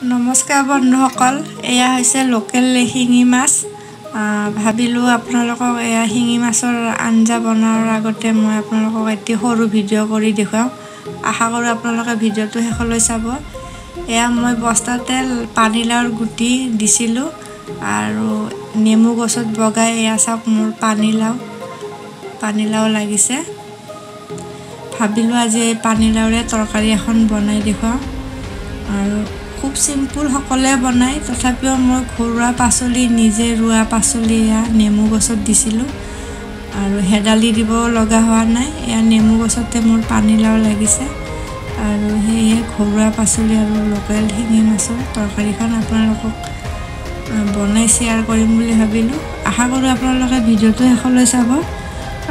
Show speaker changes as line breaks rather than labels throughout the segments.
নমস্কাৰ বন্ধুসকল, এয়া হৈছে লোকেল শিঙি মাছ। ভাবিলোঁ আপোনালোকক এয়া শিঙি মাছৰ আঞ্জা বনোৱাৰ আগতে মই আপোনালোকক এটি সৰু ভিডিঅ' কৰি দেখুৱাওঁ। আশা কৰোঁ আপোনালোকে ভিডিঅ'টো শেষলৈ চাব। এয়া মই বস্তাতে পানীলাওৰ গুটি দিছিলোঁ আৰু নেমু গছত বগাই এয়া চাওক মোৰ পানীলাও লাগিছে। ভাবিলোঁ আজি এই পানীলাওৰে তৰকাৰী এখন বনাই দেখুৱাওঁ। আৰু খুব চিম্পুল সকলোৱে বনায়, তথাপিও মই ঘৰুৱা পাচলি নিজে ৰোৱা পাচলি এয়া নেমু গছত দিছিলোঁ আৰু হেদালি দিব লগা হোৱা নাই। এয়া নেমু গছতে মোৰ পানীলাও লাগিছে আৰু সেয়ে ঘৰুৱা পাচলি আৰু লোকেল শিঙি মাছৰ তৰকাৰীখন আপোনালোকক বনাই শ্বেয়াৰ কৰিম বুলি ভাবিলোঁ। আশা কৰোঁ আপোনালোকে ভিডিঅ'টো শেষলৈ চাব।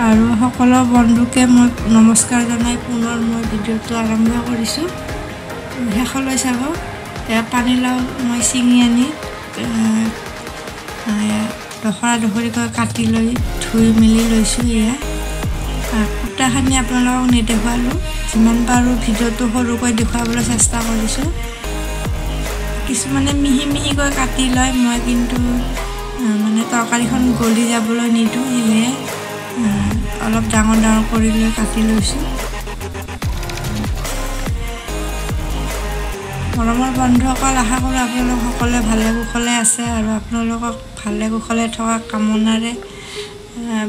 আৰু সকলো বন্ধুকে মই নমস্কাৰ জনাই পুনৰ মই ভিডিঅ'টো আৰম্ভ কৰিছোঁ, শেষলৈ চাব। এয়া পানীলাও মই ছিঙি আনি দখৰা দখৰিকৈ কাটি লৈ ধুই মেলি লৈছোঁ। এয়া কুটাখিনি আপোনালোকক নেদেখুৱালোঁ, যিমান পাৰোঁ ভিডিঅ'টো সৰুকৈ দেখুৱাবলৈ চেষ্টা কৰিছোঁ। কিছুমানে মিহি মিহিকৈ কাটি লয়, মই কিন্তু মানে তৰকাৰীখন গলি যাবলৈ নিদিওঁ, সেয়ে অলপ ডাঙৰ ডাঙৰ কৰি লৈ কাটি লৈছোঁ। মৰমৰ বন্ধুসকল, আশা কৰোঁ আপোনালোক সকলোৱে ভালে কুশলে আছে আৰু আপোনালোকক ভালে কুশলে থকা কামনাৰে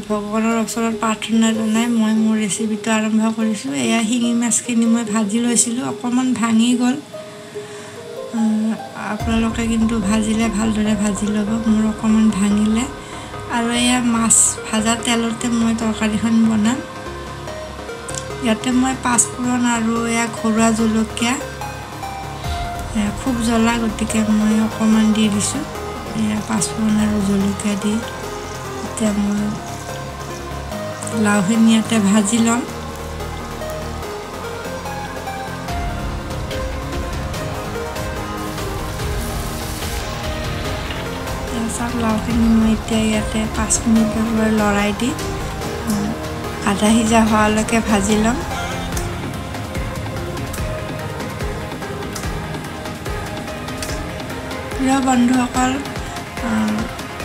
ভগৱানৰ ওচৰত প্ৰাৰ্থনা জনাই মই মোৰ ৰেচিপিটো আৰম্ভ কৰিছোঁ। এয়া শিঙি মাছখিনি মই ভাজি লৈছিলোঁ, অকণমান ভাঙি গ'ল। আপোনালোকে কিন্তু ভাজিলে ভালদৰে ভাজি ল'ব, মোৰ অকণমান ভাঙিলে। আৰু এয়া মাছ ভাজা তেলতে মই তৰকাৰীখন বনাম। ইয়াতে মই পাঁচফোৰণ আৰু এয়া ঘৰুৱা জলকীয়া, খুব জ্বলা গতিকে মই অকণমান দি দিছোঁ। এয়া পাঁচফোৰণ আৰু জলকীয়া দি এতিয়া মই লাওখিনি ইয়াতে ভাজি ল'ম। চাওক লাওখিনি মই এতিয়া ইয়াতে 5 মিনিটলৈ লৰাই দি আধা সিজা হোৱালৈকে ভাজি ল'ম। প্ৰিয় বন্ধুসকল,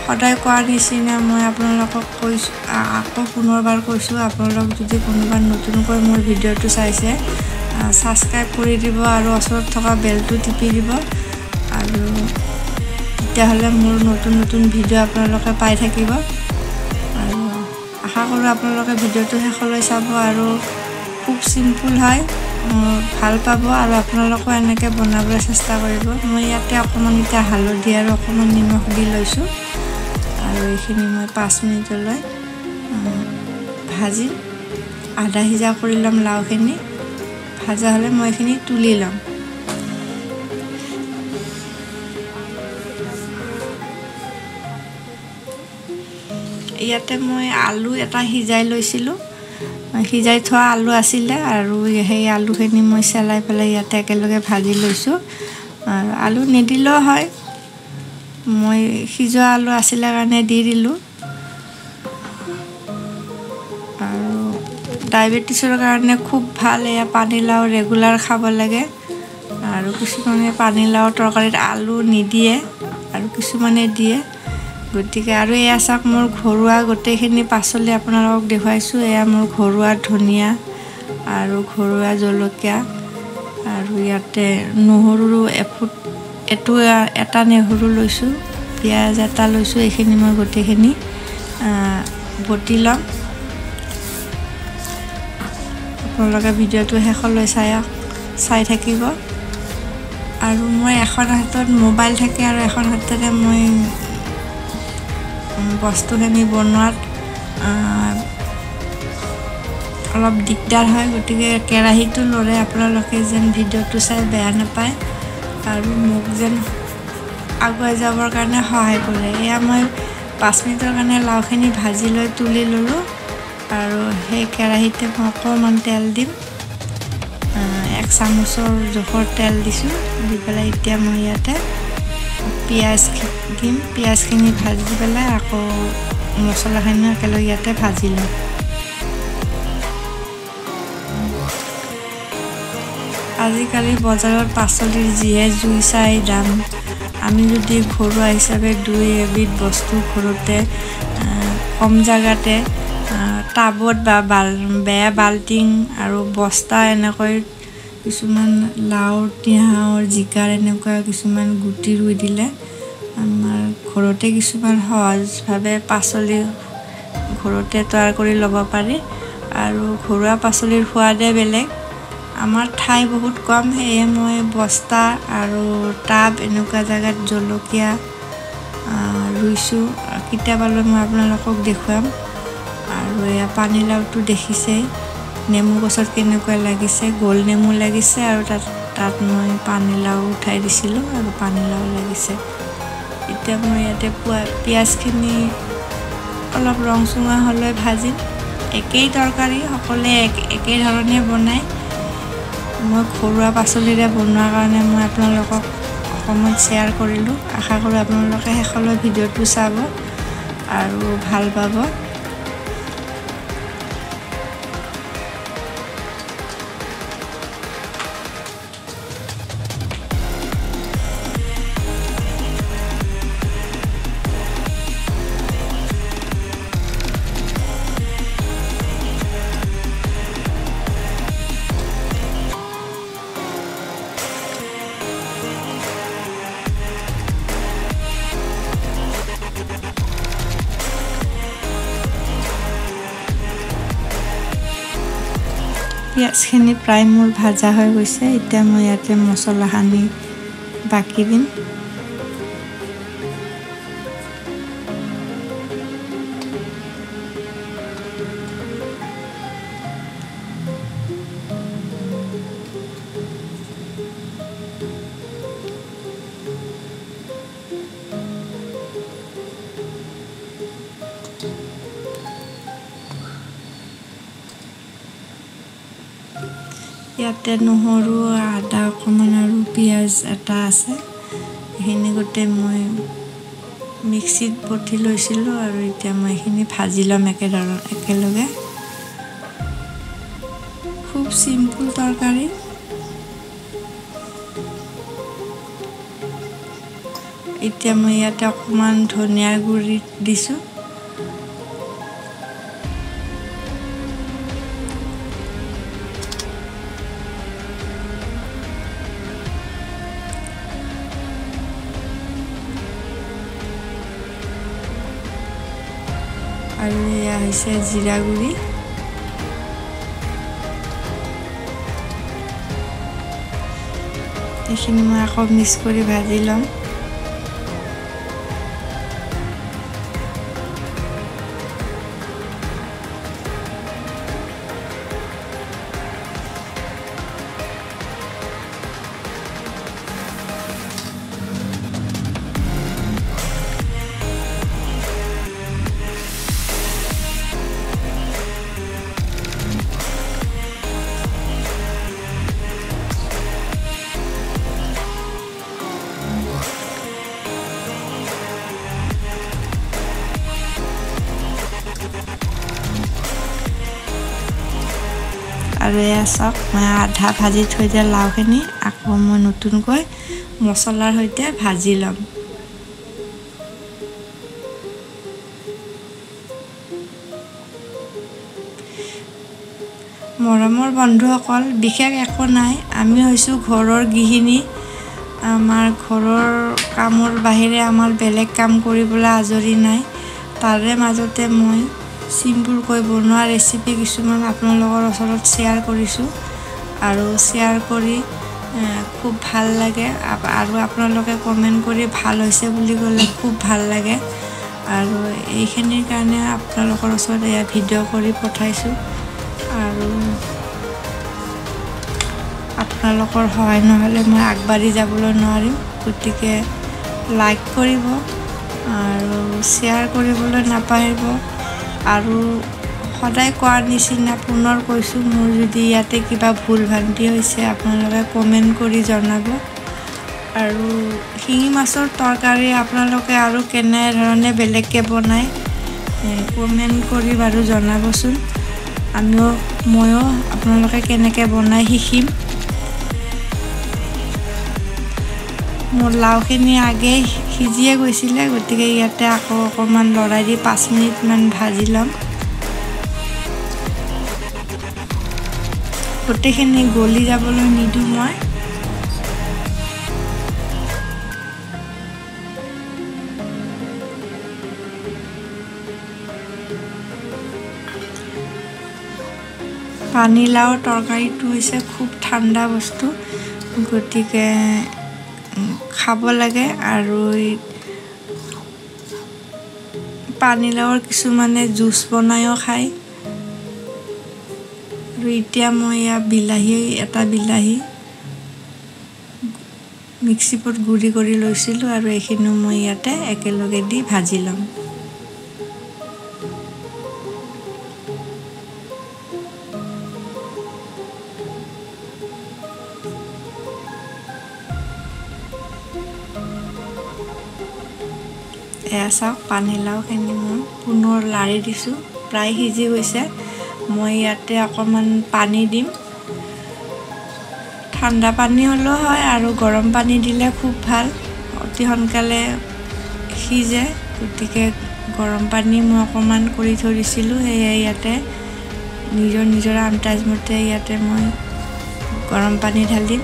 সদায় কোৱাৰ নিচিনা মই আপোনালোকক কৈছোঁ, আকৌ পুনৰবাৰ কৈছোঁ, আপোনালোক যদি কোনোবা নতুনকৈ মোৰ ভিডিঅ'টো চাইছে ছাবস্ক্ৰাইব কৰি দিব আৰু ওচৰত থকা বেলটো টিপি দিব, আৰু তেতিয়াহ'লে মোৰ নতুন নতুন ভিডিঅ' আপোনালোকে পাই থাকিব। আৰু আশা কৰোঁ আপোনালোকে ভিডিঅ'টো শেষলৈ চাব আৰু খুব চিম্পুল হয়, ভাল পাব আৰু আপোনালোকেও এনেকৈ বনাবলৈ চেষ্টা কৰিব। মই ইয়াতে অকণমান এতিয়া হালধি আৰু অকণমান নিমখ দি লৈছোঁ আৰু এইখিনি মই 5 মিনিটলৈ ভাজি আধা সিজা কৰি ল'ম। লাওখিনি ভাজা হ'লে মই এইখিনি তুলি ল'ম। ইয়াতে মই আলু এটা সিজাই লৈছিলোঁ, সিজাই থোৱা আলু আছিলে আৰু সেই আলুখিনি মই চেলাই পেলাই ইয়াতে একেলগে ভাজি লৈছোঁ। আৰু আলু নিদিলেও হয়, মই সিজোৱা আলু আছিলে কাৰণে দি দিলোঁ। আৰু ডায়েবেটিছৰ কাৰণে খুব ভাল এয়া পানীলাও ৰেগুলাৰ খাব লাগে। আৰু কিছুমানে পানীলাও তৰকাৰীত আলু নিদিয়ে আৰু কিছুমানে দিয়ে, গতিকে আৰু এয়া চাওক মোৰ ঘৰুৱা গোটেইখিনি পাচলি আপোনালোকক দেখুৱাইছোঁ। এয়া মোৰ ঘৰুৱা ধনিয়া আৰু ঘৰুৱা জলকীয়া আৰু ইয়াতে নহৰু এটা নহৰু লৈছোঁ, পিঁয়াজ এটা লৈছোঁ। এইখিনি মই গোটেইখিনি বটি ল'ম। আপোনালোকে ভিডিঅ'টো শেষলৈ চাই থাকিব। আৰু মই এখন হাতত মোবাইল থাকে আৰু এখন হাতেৰে মই বস্তুখিনি বনোৱাত অলপ দিগদাৰ হয়, গতিকে কেৰাহীটো ল'লে আপোনালোকে যেন ভিডিঅ'টো চাই বেয়া নাপায় আৰু মোক যেন আগুৱাই যাবৰ কাৰণে সহায় কৰে। এয়া মই 5 মিনিটৰ কাৰণে লাওখিনি ভাজি লৈ তুলি ল'লোঁ আৰু সেই কেৰাহীতে মই অকণমান তেল দিম, 1 চামুচৰ জোখৰ তেল দিছোঁ। দি পেলাই এতিয়া মই ইয়াতে পিঁয়াজ দিম। পিঁয়াজখিনি ভাজি পেলাই আকৌ মছলাখিনি একেলগে ইয়াতে ভাজি ল'ম। আজিকালি বজাৰত পাচলিৰ যিহে জুই চাই দাম, আমি যদি ঘৰুৱা হিচাপে 2 এবিধ বস্তু ঘৰতে কম জাগাতে টাবত বা বেয়া বাল্টিং আৰু বস্তা এনেকৈ কিছুমান লাও, তিঁয়হৰ, জিকাৰ এনেকুৱা কিছুমান গুটি ৰুই দিলে আমাৰ ঘৰতে কিছুমান সহজভাৱে পাচলি ঘৰতে তৈয়াৰ কৰি ল'ব পাৰি। আৰু ঘৰুৱা পাচলিৰ সোৱাদে বেলেগ। আমাৰ ঠাই বহুত কম, সেয়ে মই বস্তা আৰু টাব এনেকুৱা জেগাত জলকীয়া ৰুইছোঁ। কেতিয়াবালৈ মই আপোনালোকক দেখুৱাম। আৰু এয়া পানীলাওটো দেখিছেই, নেমু গছত কেনেকুৱা লাগিছে, গোল নেমু লাগিছে আৰু তাত মই পানীলাও উঠাই দিছিলোঁ আৰু পানীলাও লাগিছে। এতিয়া মই ইয়াতে পিঁয়াজখিনি অলপ ৰং চঙা হ'লে ভাজিম। একেই তৰকাৰী, সকলোৱে একেই ধৰণে বনায়। মই ঘৰুৱা পাচলিৰে বনোৱাৰ কাৰণে মই আপোনালোকক অসমত শ্বেয়াৰ কৰিলোঁ। আশা কৰোঁ আপোনালোকে শেষলৈ ভিডিঅ'টো চাব আৰু ভাল পাব। পিঁয়াজখিনি প্ৰায় মোৰ ভাজা হৈ গৈছে। এতিয়া মই ইয়াতে মছলাখিনি বাকি দিম। ইয়াতে নহৰু, আদা অকণমান আৰু পিঁয়াজ এটা আছে। এইখিনি গোটেই মই মিক্সিত বটি লৈছিলোঁ আৰু এতিয়া মই এইখিনি ভাজি ল'ম একেলগে। খুব চিম্পুল তৰকাৰী। এতিয়া মই ইয়াতে অকণমান ধনিয়াৰ গুড়ি দিছোঁ। আৰু এয়া হৈছে জিৰা গুড়ি। এইখিনি মই আকৌ মিক্স কৰি ভাজি ল'ম। আৰু এয়া চাওক, মই আধা ভাজি থৈ দিয়া লাওখিনি আকৌ মই নতুনকৈ মছলাৰ সৈতে ভাজি ল'ম। মৰমৰ বন্ধুসকল, বিশেষ একো নাই। আমি হৈছোঁ ঘৰৰ গৃহিণী। আমাৰ ঘৰৰ কামৰ বাহিৰে আমাৰ বেলেগ কাম কৰিবলৈ আজৰি নাই। তাৰে মাজতে মই চিম্পুলকৈ বনোৱা ৰেচিপি কিছুমান আপোনালোকৰ ওচৰত শ্বেয়াৰ কৰিছোঁ আৰু শ্বেয়াৰ কৰি খুব ভাল লাগে। আৰু আপোনালোকে কমেণ্ট কৰি ভাল হৈছে বুলি ক'লে খুব ভাল লাগে। আৰু এইখিনিৰ কাৰণে আপোনালোকৰ ওচৰত এয়া ভিডিঅ' কৰি পঠাইছোঁ। আৰু আপোনালোকৰ সহায় নহ'লে মই আগবাঢ়ি যাবলৈ নোৱাৰিম। গতিকে লাইক কৰিব আৰু শ্বেয়াৰ কৰিবলৈ নাপাহৰিব। আৰু সদায় কোৱাৰ নিচিনা পুনৰ কৈছোঁ, মোৰ যদি ইয়াতে কিবা ভুল ভ্ৰান্তি হৈছে আপোনালোকে কমেণ্ট কৰি জনাব। আৰু শিঙি মাছৰ তৰকাৰী আপোনালোকে আৰু কেনেধৰণে বেলেগকৈ বনায় কমেণ্ট কৰি বাৰু জনাবচোন। ময়ো আপোনালোকে কেনেকৈ বনাই শিকিম। মোৰ লাওখিনি আগেই সিজিয়ে গৈছিলে, গতিকে ইয়াতে আকৌ অকণমান লৰাই দি 5 মিনিটমান ভাজি ল'ম। গোটেইখিনি গলি যাবলৈ নিদিওঁ মই। পানীলাওৰ তৰকাৰীটো হৈছে খুব ঠাণ্ডা বস্তু, গতিকে খাব লাগে। আৰু পানীলাওৰ কিছুমানে জুচ বনায়ো খায়। আৰু এতিয়া মই এটা বিলাহী মিক্সিত গুড়ি কৰি লৈছিলোঁ, আৰু এইখিনিও মই ইয়াতে একেলগে দি ভাজি ল'ম। এয়া চাওক, পানীলাওখিনি মই পুনৰ লাৰি দিছোঁ, প্ৰায় সিজি গৈছে। মই ইয়াতে অকণমান পানী দিম। ঠাণ্ডা পানী হ'লেও হয়, আৰু গৰম পানী দিলে খুব ভাল, অতি সোনকালে সিজে। গতিকে গৰম পানী মই অকণমান কৰি থৈ দিছিলোঁ, সেয়ে ইয়াতে নিজৰ আন্দাজমতে ইয়াতে মই গৰম পানী ঢালিম।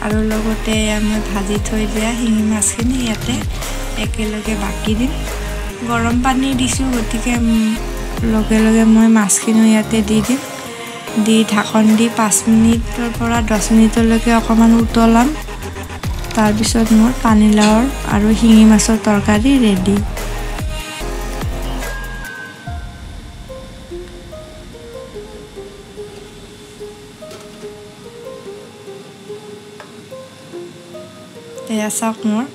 আৰু লগতে মই ভাজি থৈ দিয়া শিঙি মাছখিনি ইয়াতে একেলগে বাকি দিম। গৰম পানী দিছোঁ, গতিকে লগে লগে মই মাছখিনি ইয়াতে দি দিম। দি ঢাকন দি 5 মিনিটৰ পৰা 10 মিনিটলৈকে অকণমান উতলাম। তাৰপিছত মোৰ পানীলাওৰ আৰু শিঙি মাছৰ তৰকাৰী ৰেডি। এয়া চাওক, মোৰ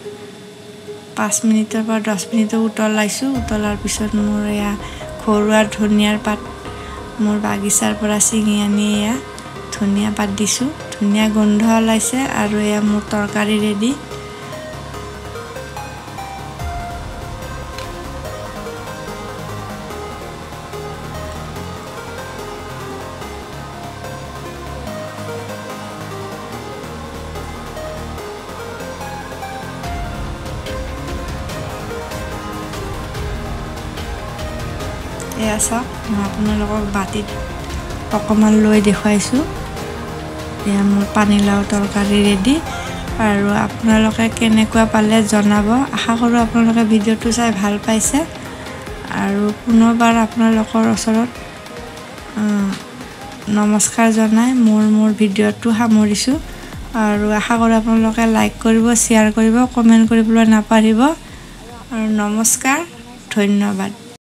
5 মিনিটৰ পৰা 10 মিনিট উতলাইছোঁ। উতলাৰ পিছত মোৰ এয়া ঘৰুৱা ধনিয়াৰ পাত মোৰ বাগিচাৰ পৰা ছিঙি আনি এয়া ধনিয়া পাত দিছোঁ। ধুনীয়া গোন্ধ ওলাইছে, আৰু এয়া মোৰ তৰকাৰী ৰেডি। এয়া চাওক, মই আপোনালোকক বাতিত অকণমান লৈ দেখুৱাইছোঁ। এয়া মোৰ পানীলাও তৰকাৰী ৰেডি। আৰু আপোনালোকে কেনেকুৱা পালে জনাব। আশা কৰোঁ আপোনালোকে ভিডিঅ'টো চাই ভাল পাইছে। আৰু পুনৰবাৰ আপোনালোকৰ ওচৰত নমস্কাৰ জনাই মোৰ ভিডিঅ'টো সামৰিছোঁ। আৰু আশা কৰোঁ আপোনালোকে লাইক কৰিব, শ্বেয়াৰ কৰিব, কমেণ্ট কৰিবলৈ নাপাহৰিব। আৰু নমস্কাৰ, ধন্যবাদ।